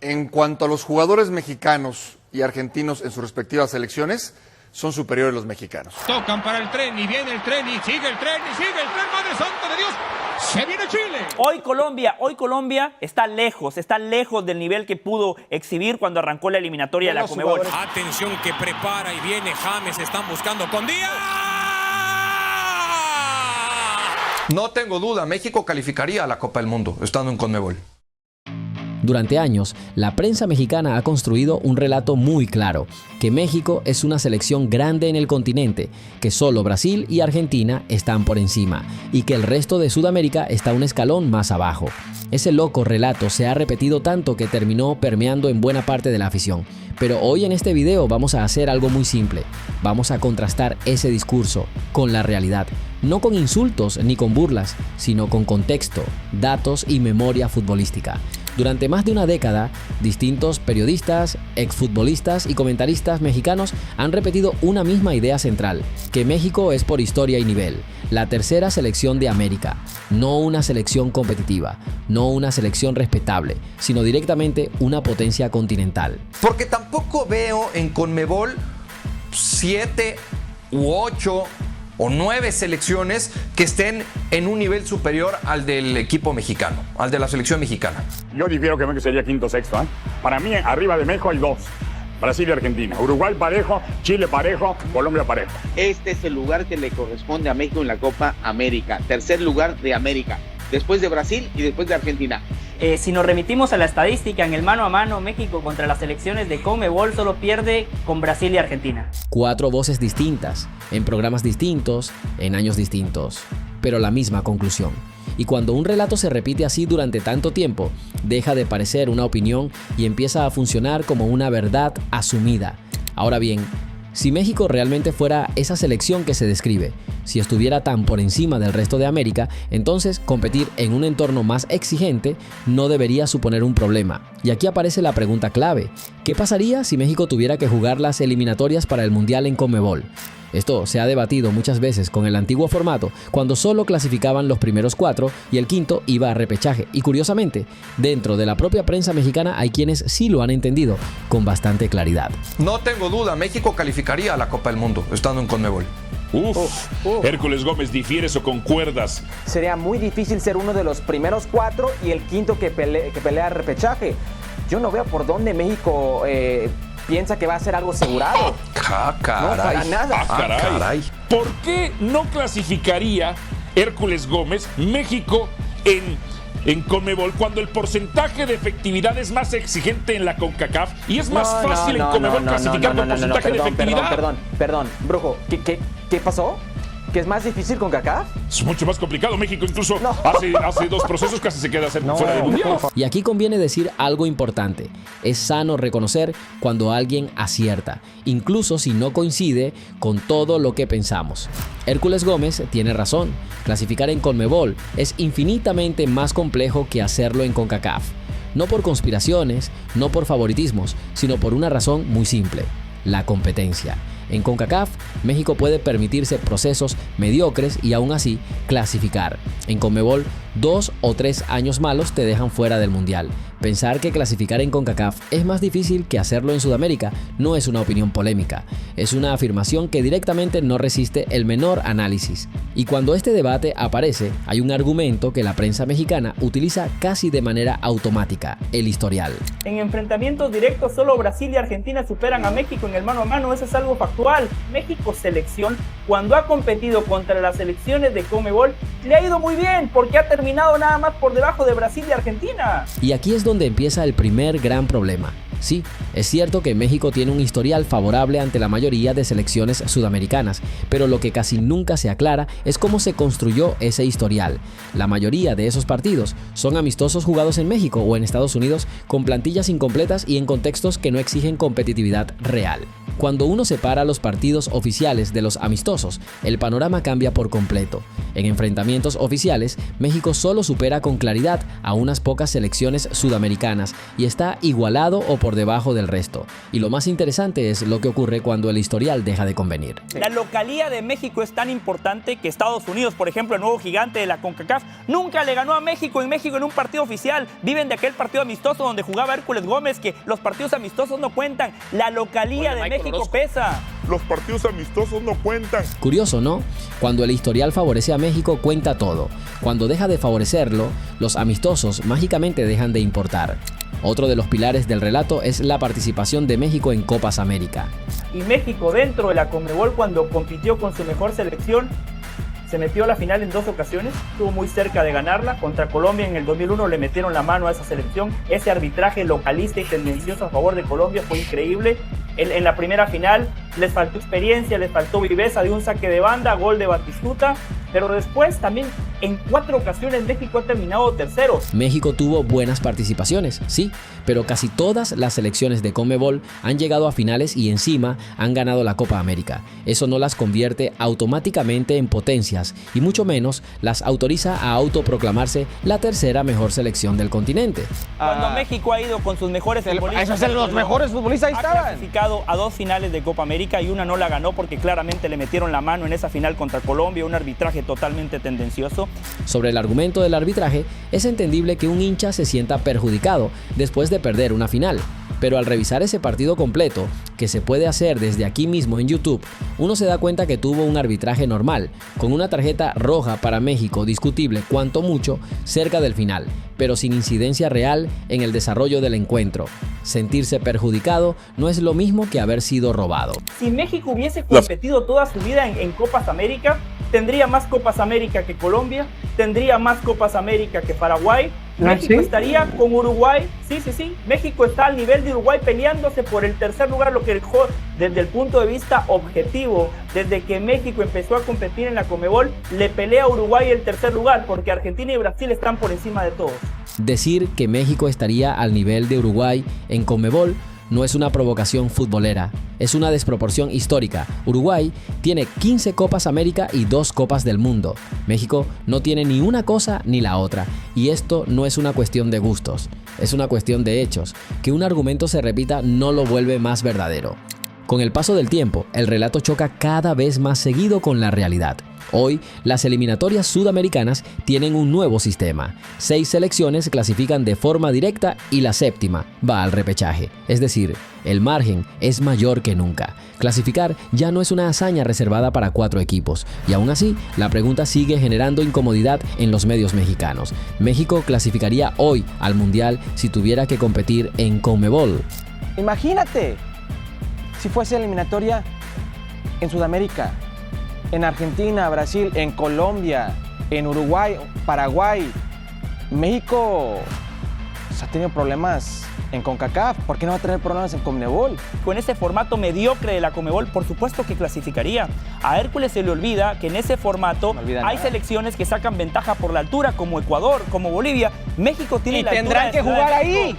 En cuanto a los jugadores mexicanos y argentinos en sus respectivas selecciones, son superiores los mexicanos. Tocan para el tren y viene el tren y sigue el tren y sigue el tren. ¡Madre santa de Dios! ¡Se viene Chile! Hoy Colombia está lejos del nivel que pudo exhibir cuando arrancó la eliminatoria de la Conmebol. Atención que prepara y viene James, están buscando con Díaz. No tengo duda, México calificaría a la Copa del Mundo estando en Conmebol. Durante años, la prensa mexicana ha construido un relato muy claro, que México es una selección grande en el continente, que solo Brasil y Argentina están por encima, y que el resto de Sudamérica está un escalón más abajo. Ese loco relato se ha repetido tanto que terminó permeando en buena parte de la afición. Pero hoy en este video vamos a hacer algo muy simple. Vamos a contrastar ese discurso con la realidad. No con insultos ni con burlas, sino con contexto, datos y memoria futbolística. Durante más de una década, distintos periodistas, exfutbolistas y comentaristas mexicanos han repetido una misma idea central, que México es por historia y nivel, la tercera selección de América, no una selección competitiva, no una selección respetable, sino directamente una potencia continental. Porque tampoco veo en Conmebol 7 u 8 o 9 selecciones que estén en un nivel superior al del equipo mexicano, al de la selección mexicana. Yo difiero que México sería quinto o sexto. Para mí, arriba de México hay dos: Brasil y Argentina. Uruguay parejo, Chile parejo, Colombia parejo. Este es el lugar que le corresponde a México en la Copa América. Tercer lugar de América, después de Brasil y después de Argentina. Si nos remitimos a la estadística, en el mano a mano, México contra las selecciones de Conmebol solo pierde con Brasil y Argentina. 4 voces distintas, en programas distintos, en años distintos, pero la misma conclusión. Y cuando un relato se repite así durante tanto tiempo, deja de parecer una opinión y empieza a funcionar como una verdad asumida. Ahora bien, si México realmente fuera esa selección que se describe, si estuviera tan por encima del resto de América, entonces competir en un entorno más exigente no debería suponer un problema. Y aquí aparece la pregunta clave: ¿qué pasaría si México tuviera que jugar las eliminatorias para el Mundial en Conmebol? Esto se ha debatido muchas veces con el antiguo formato, cuando solo clasificaban los primeros 4 y el quinto iba a repechaje. Y curiosamente, dentro de la propia prensa mexicana hay quienes sí lo han entendido con bastante claridad. No tengo duda, México calificaría a la Copa del Mundo estando en Conmebol. Hércules Gómez, ¿difieres o concuerdas? Sería muy difícil ser uno de los primeros 4 y el quinto que pelea el repechaje. Yo no veo por dónde México piensa que va a ser algo asegurado. Caray. No, para nada. Caray. ¿Por qué no clasificaría Hércules Gómez México en Conmebol cuando el porcentaje de efectividad es más exigente en la CONCACAF y es más fácil en Conmebol clasificar con porcentaje de efectividad? Perdón, Brujo, ¿qué pasó? ¿Que es más difícil con CONCACAF? Es mucho más complicado. México incluso hace 2 procesos casi se queda fuera del Mundial. Y aquí conviene decir algo importante. Es sano reconocer cuando alguien acierta, incluso si no coincide con todo lo que pensamos. Hércules Gómez tiene razón. Clasificar en Conmebol es infinitamente más complejo que hacerlo en CONCACAF. No por conspiraciones, no por favoritismos, sino por una razón muy simple: la competencia. En CONCACAF, México puede permitirse procesos mediocres y aún así clasificar. En Conmebol, 2 o 3 años malos te dejan fuera del Mundial. Pensar que clasificar en CONCACAF es más difícil que hacerlo en Sudamérica no es una opinión polémica. Es una afirmación que directamente no resiste el menor análisis. Y cuando este debate aparece, hay un argumento que la prensa mexicana utiliza casi de manera automática: el historial. En enfrentamientos directos, solo Brasil y Argentina superan a México en el mano a mano. Eso es algo factual. México selección, cuando ha competido contra las selecciones de Conmebol, le ha ido muy bien porque ha terminado nada más por debajo de Brasil y Argentina. Y aquí es donde empieza el primer gran problema. Sí, es cierto que México tiene un historial favorable ante la mayoría de selecciones sudamericanas, pero lo que casi nunca se aclara es cómo se construyó ese historial. La mayoría de esos partidos son amistosos jugados en México o en Estados Unidos con plantillas incompletas y en contextos que no exigen competitividad real. Cuando uno separa los partidos oficiales de los amistosos, el panorama cambia por completo. En enfrentamientos oficiales, México solo supera con claridad a unas pocas selecciones sudamericanas y está igualado o por debajo del resto. Y lo más interesante es lo que ocurre cuando el historial deja de convenir. La localía de México es tan importante que Estados Unidos, por ejemplo, el nuevo gigante de la CONCACAF, nunca le ganó a México en un partido oficial. Viven de aquel partido amistoso donde jugaba Hércules Gómez, que los partidos amistosos no cuentan. La localía de México pesa. Los partidos amistosos no cuentan. Curioso, ¿no? Cuando el historial favorece a México, cuenta todo. Cuando deja de favorecerlo, los amistosos mágicamente dejan de importar. Otro de los pilares del relato es la participación de México en Copas América. Y México, dentro de la Conmebol, cuando compitió con su mejor selección, se metió a la final en 2 ocasiones, estuvo muy cerca de ganarla. Contra Colombia en el 2001 le metieron la mano a esa selección. Ese arbitraje localista y tendencioso a favor de Colombia fue increíble. En la primera final les faltó experiencia, les faltó viveza de un saque de banda, gol de Batistuta, pero después también en 4 ocasiones México ha terminado tercero. México tuvo buenas participaciones, sí, pero casi todas las selecciones de Conmebol han llegado a finales y encima han ganado la Copa América. Eso no las convierte automáticamente en potencias y mucho menos las autoriza a autoproclamarse la tercera mejor selección del continente. Cuando México ha ido con sus mejores futbolistas, esos son los mejores futbolistas, ahí estaban. Ha clasificado a 2 finales de Copa América y una no la ganó porque claramente le metieron la mano en esa final contra Colombia, un arbitraje totalmente tendencioso. Sobre el argumento del arbitraje, es entendible que un hincha se sienta perjudicado después de perder una final. Pero al revisar ese partido completo, que se puede hacer desde aquí mismo en YouTube, uno se da cuenta que tuvo un arbitraje normal, con una tarjeta roja para México discutible cuanto mucho cerca del final, pero sin incidencia real en el desarrollo del encuentro. Sentirse perjudicado no es lo mismo que haber sido robado. Si México hubiese competido toda su vida en Copas América, tendría más Copas América que Colombia, tendría más Copas América que Paraguay. México estaría con Uruguay, sí. México está al nivel de Uruguay peleándose por el tercer lugar, lo que dejó desde el punto de vista objetivo. Desde que México empezó a competir en la Conmebol, le pelea a Uruguay el tercer lugar, porque Argentina y Brasil están por encima de todos. Decir que México estaría al nivel de Uruguay en Conmebol no es una provocación futbolera, es una desproporción histórica. Uruguay tiene 15 Copas América y 2 Copas del Mundo. México no tiene ni una cosa ni la otra. Y esto no es una cuestión de gustos, es una cuestión de hechos. Que un argumento se repita no lo vuelve más verdadero. Con el paso del tiempo, el relato choca cada vez más seguido con la realidad. Hoy, las eliminatorias sudamericanas tienen un nuevo sistema. 6 selecciones clasifican de forma directa y la séptima va al repechaje. Es decir, el margen es mayor que nunca. Clasificar ya no es una hazaña reservada para 4 equipos. Y aún así, la pregunta sigue generando incomodidad en los medios mexicanos. ¿México clasificaría hoy al Mundial si tuviera que competir en Conmebol? Imagínate si fuese eliminatoria en Sudamérica, en Argentina, Brasil, en Colombia, en Uruguay, Paraguay. México ha tenido problemas en CONCACAF. ¿Por qué no va a tener problemas en Conmebol? Con ese formato mediocre de la Conmebol, por supuesto que clasificaría. A Hércules se le olvida que en ese formato hay selecciones que sacan ventaja por la altura, como Ecuador, como Bolivia. México tiene la altura. Y tendrán que jugar ahí.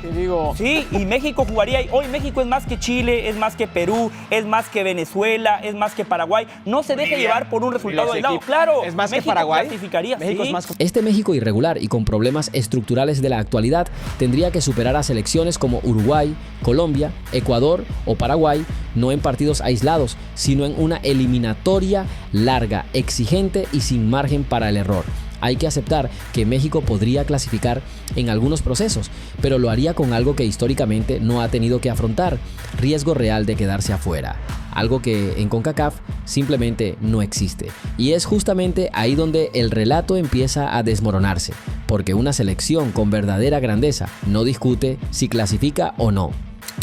Sí, y México jugaría ahí. Hoy México es más que Chile, es más que Perú, es más que Venezuela, es más que Paraguay. No se deje llevar por un resultado aislado. Claro, es más México que Paraguay. Clasificaría. México sí. es más que... Este México irregular y con problemas estructurales de la actualidad tendría que superar a selecciones como Uruguay, Colombia, Ecuador o Paraguay, no en partidos aislados, sino en una eliminatoria larga, exigente y sin margen para el error. Hay que aceptar que México podría clasificar en algunos procesos, pero lo haría con algo que históricamente no ha tenido que afrontar, riesgo real de quedarse afuera, algo que en CONCACAF simplemente no existe. Y es justamente ahí donde el relato empieza a desmoronarse, porque una selección con verdadera grandeza no discute si clasifica o no.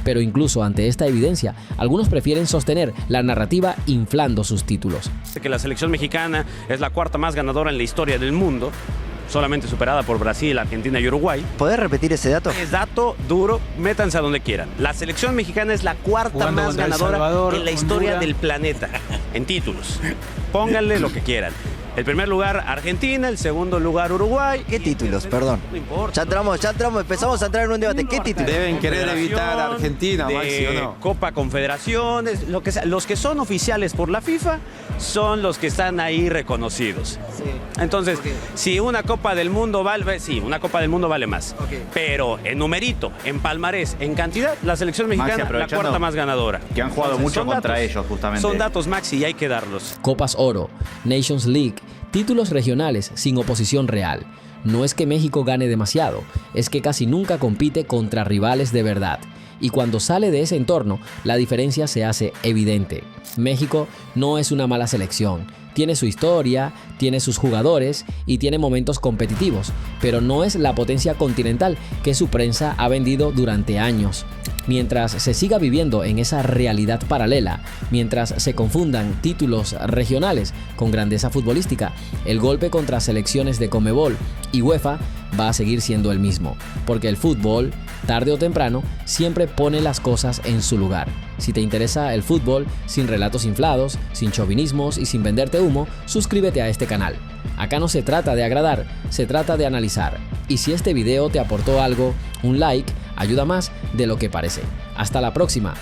Pero incluso ante esta evidencia, algunos prefieren sostener la narrativa inflando sus títulos. Que la selección mexicana es la 4ª más ganadora en la historia del mundo, solamente superada por Brasil, Argentina y Uruguay. ¿Podés repetir ese dato? Es dato duro, métanse a donde quieran. La selección mexicana es la 4ª más ganadora en la historia del planeta, en títulos. Pónganle lo que quieran. El primer lugar Argentina, el segundo lugar Uruguay. ¿Qué títulos? Perdón. No importa. Ya entramos, empezamos a entrar en un debate. ¿Qué títulos? Deben querer evitar a Argentina, Maxi, ¿o no? Copa Confederaciones, lo que sea. Los que son oficiales por la FIFA son los que están ahí reconocidos. Sí. Entonces, si una Copa del Mundo vale, sí, una Copa del Mundo vale más. Okay. Pero en numerito, en palmarés, en cantidad, la selección mexicana la cuarta más ganadora. Que han jugado mucho contra ellos, justamente. Son datos, Maxi, y hay que darlos. Copas Oro, Nations League, títulos regionales sin oposición real. No es que México gane demasiado, es que casi nunca compite contra rivales de verdad. Y cuando sale de ese entorno, la diferencia se hace evidente. México no es una mala selección. Tiene su historia, tiene sus jugadores y tiene momentos competitivos, pero no es la potencia continental que su prensa ha vendido durante años. Mientras se siga viviendo en esa realidad paralela, mientras se confundan títulos regionales con grandeza futbolística, el golpe contra selecciones de Conmebol y UEFA va a seguir siendo el mismo, porque el fútbol, tarde o temprano, siempre pone las cosas en su lugar. Si te interesa el fútbol, sin relatos inflados, sin chauvinismos y sin venderte humo, suscríbete a este canal. Acá no se trata de agradar, se trata de analizar. Y si este video te aportó algo, un like ayuda más de lo que parece. Hasta la próxima.